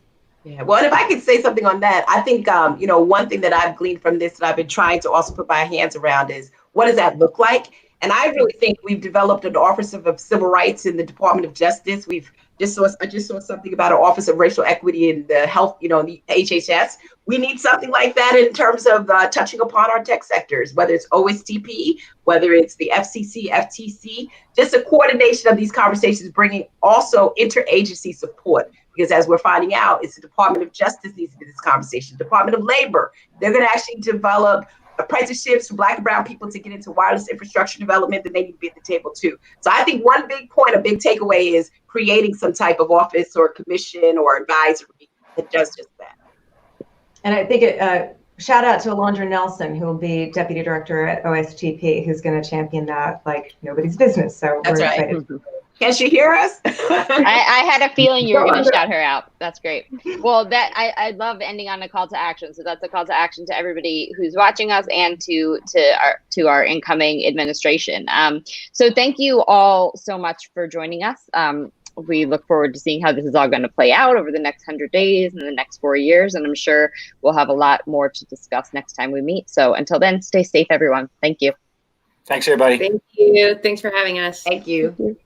Yeah, well, and if I could say something on that, I think, one thing that I've gleaned from this that I've been trying to also put my hands around is, what does that look like? And I really think we've developed an Office of Civil Rights in the Department of Justice. I just saw something about an Office of Racial Equity in the health, the HHS. We need something like that in terms of touching upon our tech sectors, whether it's OSTP, whether it's the FCC, FTC, just a coordination of these conversations, bringing also interagency support. Because as we're finding out, it's the Department of Justice needs to be this conversation. Department of Labor, they're going to actually develop apprenticeships for Black and Brown people to get into wireless infrastructure development, that they need to be at the table too. So I think one big point, a big takeaway is creating some type of office or commission or advisory that does just that. And I think shout out to Alondra Nelson, who will be Deputy Director at OSTP, who's going to champion that like nobody's business. So That's we're right. excited. Can she hear us? I had a feeling you were going to shout her out. That's great. Well, I love ending on a call to action. So that's a call to action to everybody who's watching us and to our incoming administration. So thank you all so much for joining us. We look forward to seeing how this is all going to play out over the next 100 days and the next 4 years. And I'm sure we'll have a lot more to discuss next time we meet. So until then, stay safe, everyone. Thank you. Thanks, everybody. Thank you. Thanks for having us. Thank you. Thank you.